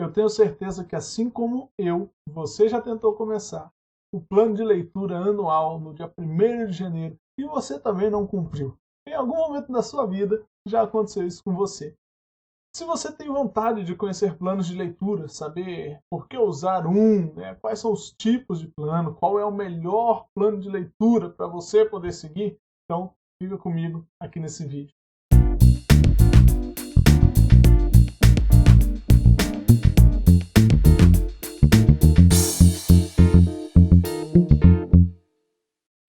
Eu tenho certeza que assim como você já tentou começar o plano de leitura anual no dia 1º de janeiro e você também não cumpriu. Em algum momento da sua vida já aconteceu isso com você. Se você tem vontade de conhecer planos de leitura, saber por que usar quais são os tipos de plano, qual é o melhor plano de leitura para você poder seguir, então fica comigo aqui nesse vídeo.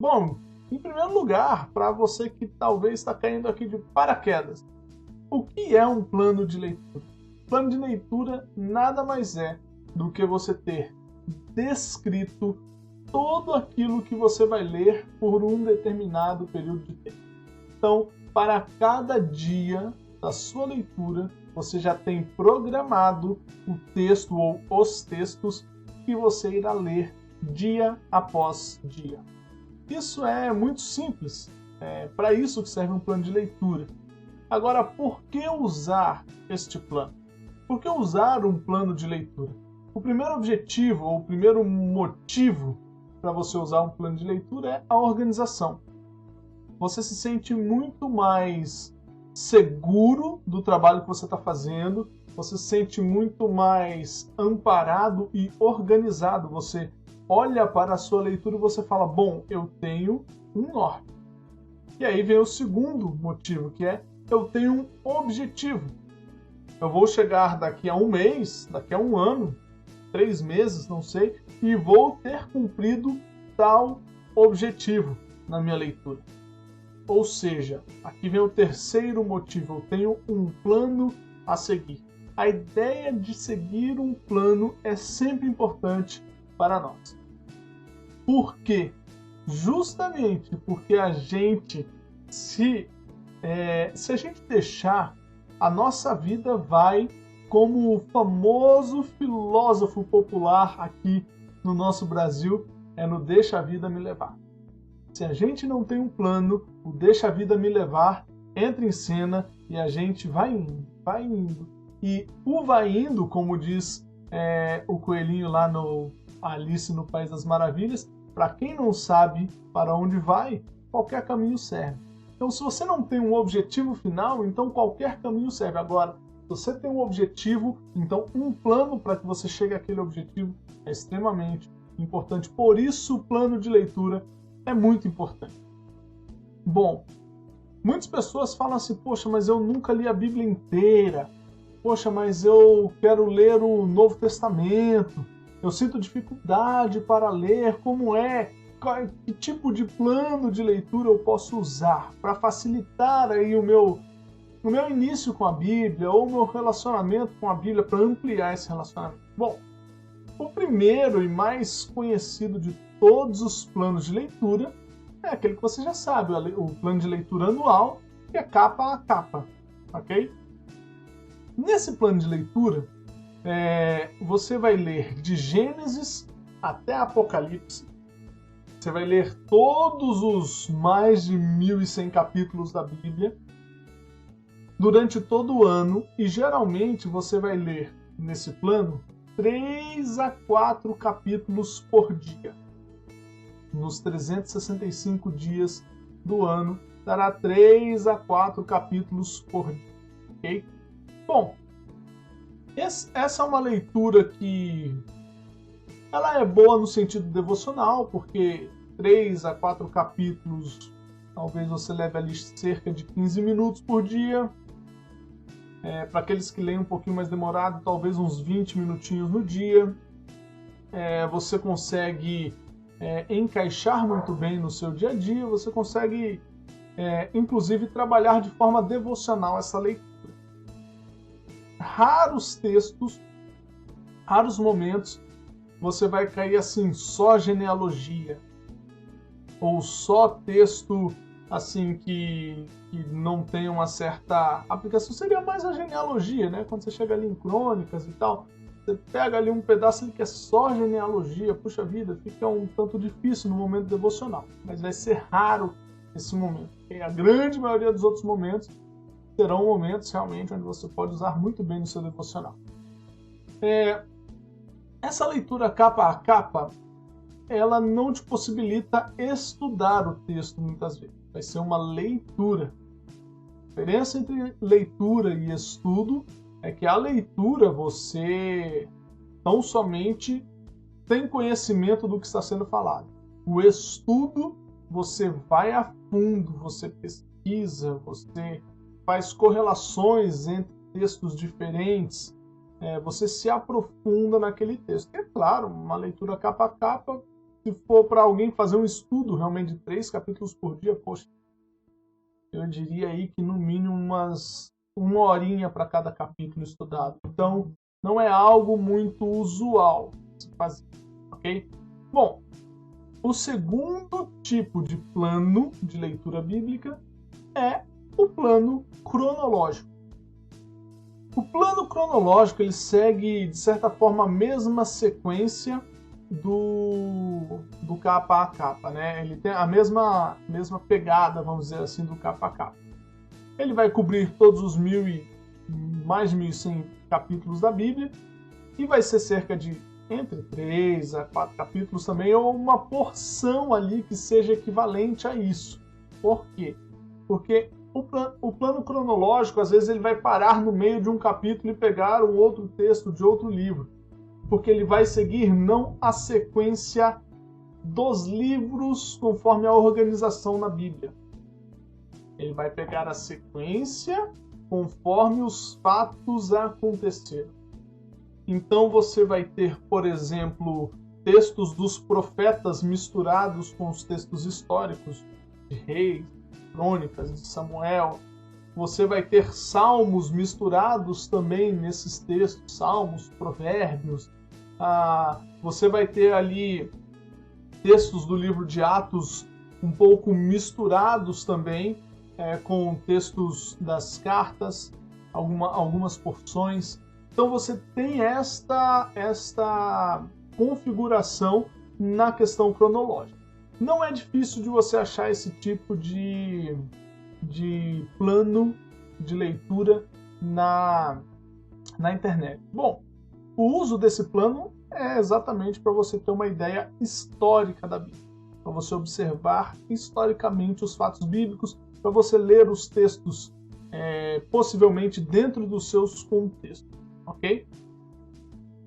Bom, em primeiro lugar, para você que talvez está caindo aqui de paraquedas, o que é um plano de leitura? Plano de leitura nada mais é do que você ter descrito tudo aquilo que você vai ler por um determinado período de tempo. Então, para cada dia da sua leitura, você já tem programado o texto ou os textos que você irá ler dia após dia. Isso é muito simples, é para isso que serve um plano de leitura. Agora, por que usar este plano? Por que usar um plano de leitura? O primeiro objetivo, ou o primeiro motivo para você usar um plano de leitura é a organização. Você se sente muito mais seguro do trabalho que você está fazendo, você se sente muito mais amparado e organizado. Você olha para a sua leitura e você fala, bom, eu tenho um norte. E aí vem o segundo motivo, que é, eu tenho um objetivo. Eu vou chegar daqui a um mês, daqui a um ano, 3 meses, não sei, e vou ter cumprido tal objetivo na minha leitura. Ou seja, aqui vem o terceiro motivo, eu tenho um plano a seguir. A ideia de seguir um plano é sempre importante para nós. Por quê? Justamente porque a gente, se a gente deixar, a nossa vida vai, como o famoso filósofo popular aqui no nosso Brasil, no deixa a vida me levar. Se a gente não tem um plano, o deixa a vida me levar entra em cena e a gente vai indo, vai indo. E o vai indo, como diz o coelhinho lá no Alice no País das Maravilhas, para quem não sabe para onde vai, qualquer caminho serve. Então, se você não tem um objetivo final, então qualquer caminho serve. Agora, se você tem um objetivo, então um plano para que você chegue àquele objetivo é extremamente importante. Por isso, o plano de leitura é muito importante. Bom, muitas pessoas falam assim, poxa, mas eu nunca li a Bíblia inteira. Poxa, mas eu quero ler o Novo Testamento. Eu sinto dificuldade para ler. Como é? Que tipo de plano de leitura eu posso usar para facilitar aí o meu início com a Bíblia ou o meu relacionamento com a Bíblia, para ampliar esse relacionamento? Bom, o primeiro e mais conhecido de todos os planos de leitura é aquele que você já sabe, o plano de leitura anual, que é capa a capa, ok? Nesse plano de leitura, você vai ler de Gênesis até Apocalipse. Você vai ler todos os mais de 1.100 capítulos da Bíblia durante todo o ano e geralmente você vai ler nesse plano 3 a 4 capítulos por dia. Nos 365 dias do ano, dará 3 a 4 capítulos por dia. Ok? Bom, essa é uma leitura que ela é boa no sentido devocional, porque 3 a 4 capítulos, talvez você leve ali cerca de 15 minutos por dia. Para aqueles que leem um pouquinho mais demorado, talvez uns 20 minutinhos no dia. Você consegue encaixar muito bem no seu dia a dia, você consegue, inclusive, trabalhar de forma devocional essa leitura. Raros textos, raros momentos, você vai cair assim, só genealogia, ou só texto assim que não tem uma certa aplicação. Seria mais a genealogia, né? Quando você chega ali em Crônicas e tal, você pega ali um pedaço que é só genealogia, puxa vida, fica um tanto difícil no momento devocional, mas vai ser raro esse momento. E a grande maioria dos outros momentos serão momentos realmente onde você pode usar muito bem no seu devocional. Essa leitura capa a capa, ela não te possibilita estudar o texto muitas vezes. Vai ser uma leitura. A diferença entre leitura e estudo é que a leitura você tão somente tem conhecimento do que está sendo falado. O estudo, você vai a fundo, você pesquisa, você faz correlações entre textos diferentes, você se aprofunda naquele texto. E é claro, uma leitura capa a capa, se for para alguém fazer um estudo realmente de 3 capítulos por dia, poxa, eu diria aí que no mínimo uma horinha para cada capítulo estudado. Então, não é algo muito usual se fazer, ok? Bom, o segundo tipo de plano de leitura bíblica é o plano cronológico. O plano cronológico ele segue, de certa forma, a mesma sequência do capa a capa, né? Ele tem a mesma pegada, vamos dizer assim, do capa a capa. Ele vai cobrir todos os mais de 1.100 capítulos da Bíblia e vai ser cerca de entre 3 a 4 capítulos também, ou uma porção ali que seja equivalente a isso. Por quê? Porque o plano cronológico, às vezes, ele vai parar no meio de um capítulo e pegar um outro texto de outro livro, porque ele vai seguir não a sequência dos livros conforme a organização na Bíblia. Ele vai pegar a sequência conforme os fatos aconteceram. Então você vai ter, por exemplo, textos dos profetas misturados com os textos históricos de Reis, Crônicas, de Samuel. Você vai ter salmos misturados também nesses textos, salmos, provérbios. Você vai ter ali textos do livro de Atos um pouco misturados também com textos das cartas, algumas porções. Então você tem esta configuração na questão cronológica. Não é difícil de você achar esse tipo de plano de leitura na internet. Bom, o uso desse plano é exatamente para você ter uma ideia histórica da Bíblia, para você observar historicamente os fatos bíblicos, para você ler os textos possivelmente dentro dos seus contextos. Ok?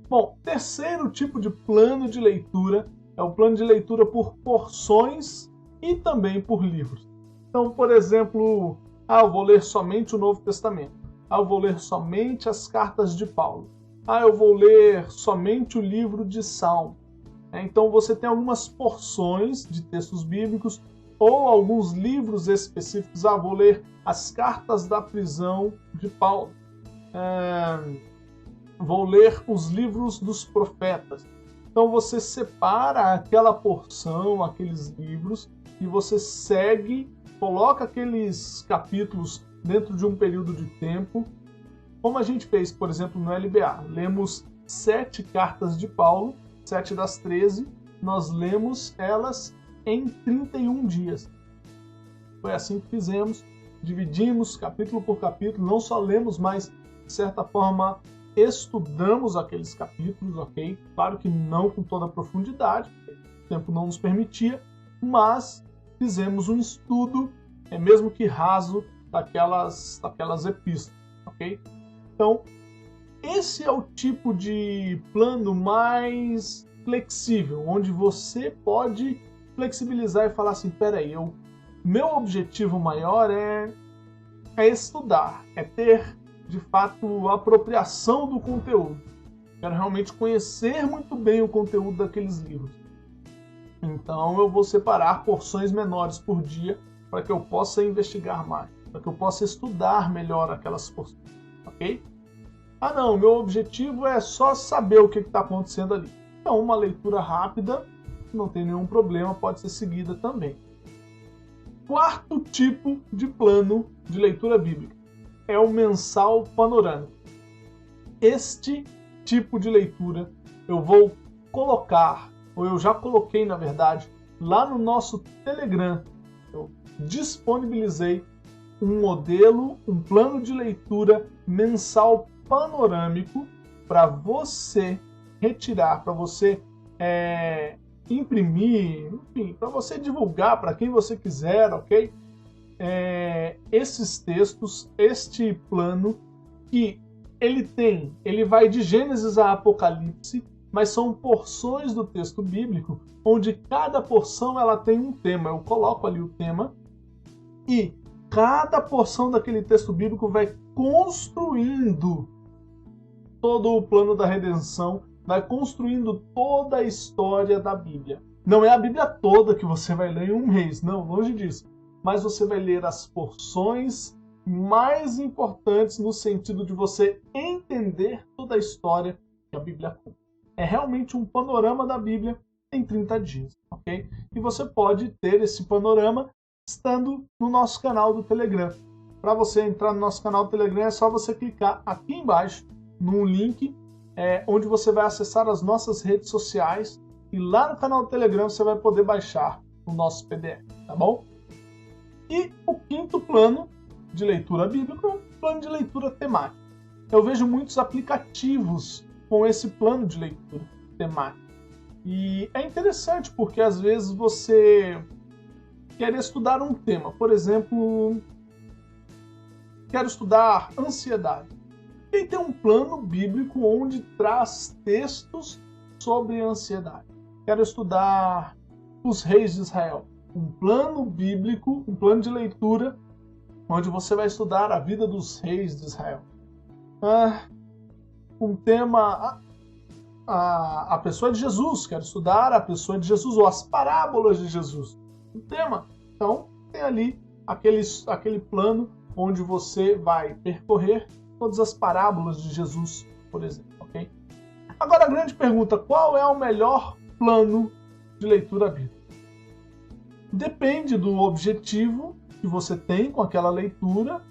Bom, terceiro tipo de plano de leitura é o plano de leitura por porções e também por livros. Então, por exemplo, eu vou ler somente o Novo Testamento. Eu vou ler somente as cartas de Paulo. Eu vou ler somente o livro de Salmo. Então, você tem algumas porções de textos bíblicos ou alguns livros específicos. Vou ler as cartas da prisão de Paulo. Vou ler os livros dos profetas. Então você separa aquela porção, aqueles livros, e você segue, coloca aqueles capítulos dentro de um período de tempo, como a gente fez, por exemplo, no LBA. Lemos 7 cartas de Paulo, 7 das 13, nós lemos elas em 31 dias. Foi assim que fizemos, dividimos capítulo por capítulo, não só lemos, mas, de certa forma, estudamos aqueles capítulos, ok? Claro que não com toda a profundidade, o tempo não nos permitia, mas fizemos um estudo, mesmo que raso, daquelas epístolas, ok? Então, esse é o tipo de plano mais flexível, onde você pode flexibilizar e falar assim, peraí, meu objetivo maior é estudar, é ter de fato apropriação do conteúdo. Quero realmente conhecer muito bem o conteúdo daqueles livros. Então eu vou separar porções menores por dia para que eu possa investigar mais, para que eu possa estudar melhor aquelas porções, ok? Não, meu objetivo é só saber o que está acontecendo ali. Então uma leitura rápida, não tem nenhum problema, pode ser seguida também. Quarto tipo de plano de leitura bíblica é o mensal panorâmico. Este tipo de leitura eu vou colocar, ou eu já coloquei na verdade, lá no nosso Telegram. Eu disponibilizei um modelo, um plano de leitura mensal panorâmico, para você retirar, para você imprimir, enfim, para você divulgar para quem você quiser, ok? Esses textos, este plano que ele vai de Gênesis a Apocalipse, mas são porções do texto bíblico, onde cada porção ela tem um tema. Eu coloco ali o tema e cada porção daquele texto bíblico vai construindo todo o plano da redenção, vai construindo toda a história da Bíblia. Não é a Bíblia toda que você vai ler em um mês, não, longe disso. Mas você vai ler as porções mais importantes no sentido de você entender toda a história que a Bíblia conta. É realmente um panorama da Bíblia em 30 dias, ok? E você pode ter esse panorama estando no nosso canal do Telegram. Para você entrar no nosso canal do Telegram é só você clicar aqui embaixo no link onde você vai acessar as nossas redes sociais e lá no canal do Telegram você vai poder baixar o nosso PDF, tá bom? E o quinto plano de leitura bíblica é um plano de leitura temático. Eu vejo muitos aplicativos com esse plano de leitura temático. E é interessante porque às vezes você quer estudar um tema. Por exemplo, quero estudar ansiedade. E tem um plano bíblico onde traz textos sobre ansiedade. Quero estudar os reis de Israel. Um plano bíblico, um plano de leitura, onde você vai estudar a vida dos reis de Israel. Um tema, a pessoa de Jesus. Quero estudar a pessoa de Jesus, ou as parábolas de Jesus. Um tema. Então, tem ali aquele plano onde você vai percorrer todas as parábolas de Jesus, por exemplo, ok? Agora a grande pergunta, qual é o melhor plano de leitura bíblica? Depende do objetivo que você tem com aquela leitura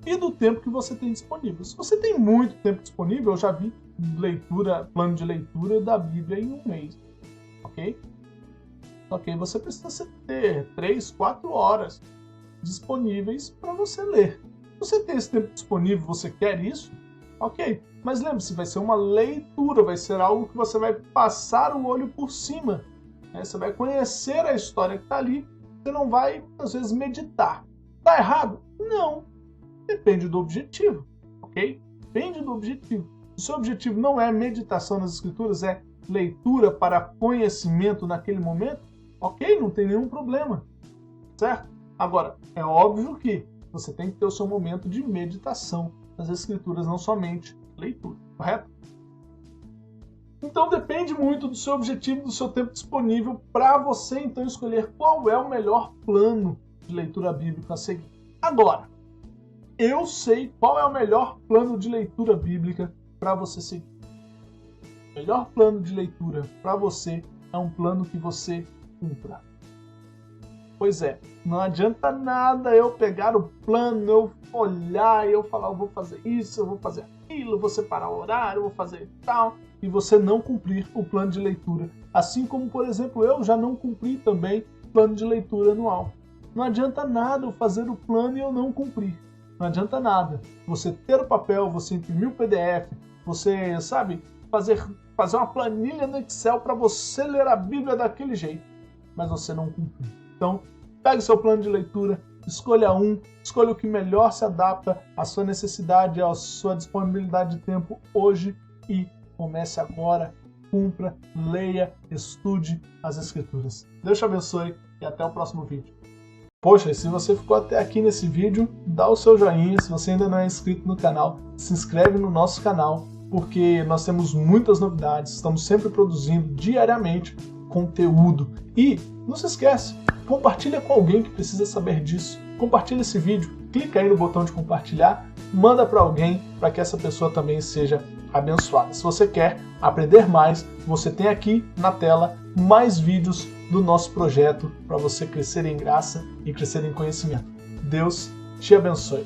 e do tempo que você tem disponível. Se você tem muito tempo disponível, eu já vi plano de leitura da Bíblia em um mês, ok? Ok, você precisa ter 3, 4 horas disponíveis para você ler. Se você tem esse tempo disponível, você quer isso, ok. Mas lembre-se, vai ser uma leitura, vai ser algo que você vai passar o olho por cima. Você vai conhecer a história que está ali, você não vai, às vezes, meditar. Está errado? Não. Depende do objetivo, ok? Depende do objetivo. Se o seu objetivo não é meditação nas escrituras, é leitura para conhecimento naquele momento, ok, não tem nenhum problema, certo? Agora, é óbvio que você tem que ter o seu momento de meditação nas escrituras, não somente leitura, correto? Então depende muito do seu objetivo, do seu tempo disponível, para você então escolher qual é o melhor plano de leitura bíblica a seguir. Agora, eu sei qual é o melhor plano de leitura bíblica para você seguir. O melhor plano de leitura para você é um plano que você cumpra. Pois é, não adianta nada eu pegar o plano, eu olhar e eu falar, eu vou fazer isso, eu vou fazer aquilo, eu vou separar o horário, eu vou fazer tal, e você não cumprir o plano de leitura. Assim como, por exemplo, eu já não cumpri também o plano de leitura anual. Não adianta nada eu fazer o plano e eu não cumprir. Não adianta nada você ter o papel, você imprimir o PDF, você, sabe, fazer uma planilha no Excel para você ler a Bíblia daquele jeito, mas você não cumprir. Então, pegue seu plano de leitura, escolha o que melhor se adapta à sua necessidade, à sua disponibilidade de tempo hoje e comece agora, cumpra, leia, estude as Escrituras. Deus te abençoe e até o próximo vídeo. Poxa, e se você ficou até aqui nesse vídeo, dá o seu joinha. Se você ainda não é inscrito no canal, se inscreve no nosso canal, porque nós temos muitas novidades, estamos sempre produzindo diariamente conteúdo. E não se esquece, compartilha com alguém que precisa saber disso. Compartilha esse vídeo, clica aí no botão de compartilhar, manda para alguém para que essa pessoa também seja abençoada. Se você quer aprender mais, você tem aqui na tela mais vídeos do nosso projeto para você crescer em graça e crescer em conhecimento. Deus te abençoe.